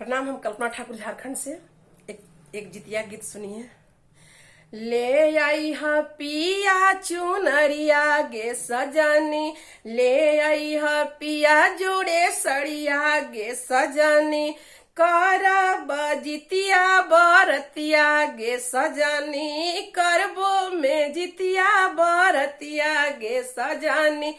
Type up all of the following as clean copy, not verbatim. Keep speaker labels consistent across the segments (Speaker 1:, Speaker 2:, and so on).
Speaker 1: प्रणाम। हम कल्पना ठाकुर झारखंड से। एक जितिया गीत सुनिए। ले आई हा पिया चुनरिया गे सजनी, ले आई हा पिया जोड़े सड़िया गे सजनी, करब जितिया बरतिया गे सजनी, करबो में जितिया बरतिया गे सजनी।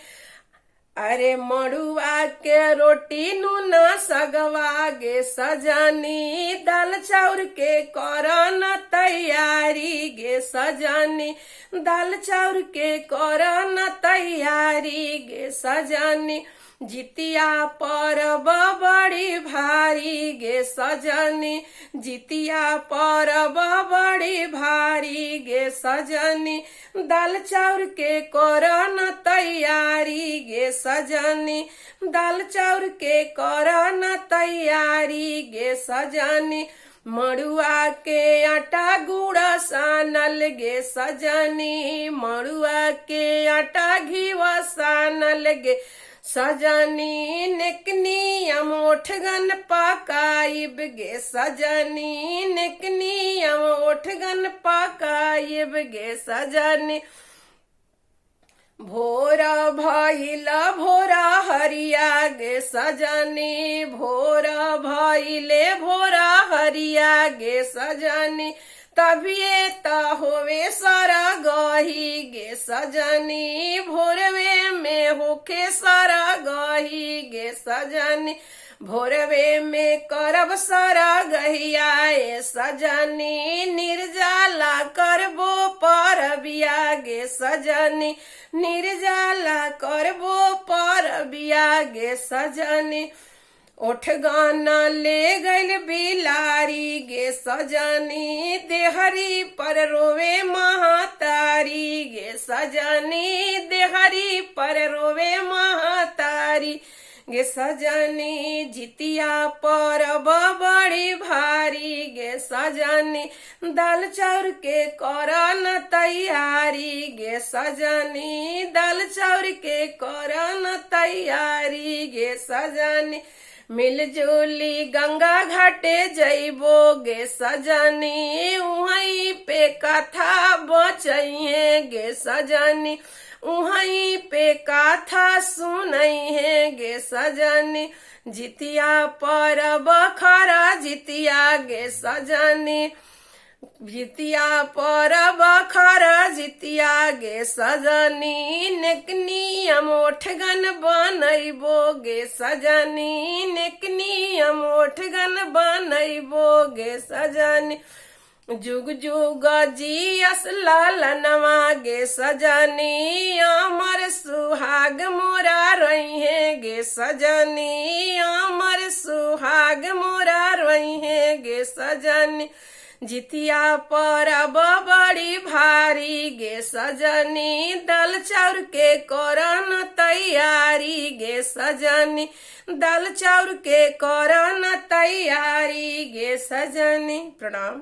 Speaker 1: अरे मड़ुआ के रोटी नूना सगवा गे सजनी, दाल चाउर के करन तैयारी गे सजनी, दाल चाउर के करन तैयारी गे सजनी। जितिया परब बड़ी भारी गे सजनी, जितिया परब बड़ी भारी गे सजनी, दाल चाउर के करन तैयारी गे सजनी, दाल चाउर के करन तैयारी गे सजनी। मड़ुआ के आटा गुड़ सानल गे सजनी, मड़ुआ के आटा घीवा सानल गे सजनी, नेकनी अमोठगन पकाइब गे सजनी, नेकनी अमोठगन पकाइब गे सजनी। भोरा भइल भोरा हरिया गे सजनी, भोरा भइले भोरा हरिया गे सजनी, तबिए त होवे सारा गही गे सजनी, भोरवे में होखे सारा गही गे सजनी, भोरवे में करब सारा गहिया ए सजनी, निर्जाला करबो परबिया गे सजनी, निर्जाला करबो परबिया गे सजनी। ओठ गाना ले गइल बिलारी गे सजनी, देहरी पर रोवे महातारी गे सजनी, देहरी पर रोवे महातारी गे सजनी। जितिया परब बड़ी भारी गे सजनी, दाल चाउर के करन तैयारी गे सजनी, दाल चाउर के करन तैयारी गे सजनी। मिलजुली गंगा घाटे जइबो गे सजनी, उहीं पे कथा बचइहे गे सजनी, उहीं पे कथा सुनइहे गे सजनी। जितिया परब खरा जितिया गे सजनी, जितिया परब खरा जितिया गे सजनी, नेकनी अमोठगन बनइबो गे सजनी, नेकनी अमोठगन बनइबो गे सजनी। जुग जुग जियस लालनवा गे सजनी, अमर सुहाग मोरा रहिहे गे सजनी, अमर सुहाग मोरा रहिहे गे सजनी। जितिया परब बड़ी भारी गे सजनी, दाल चाउर के करन तैयारी गे सजनी, दाल चाउर के करन तैयारी गे सजनी। प्रणाम।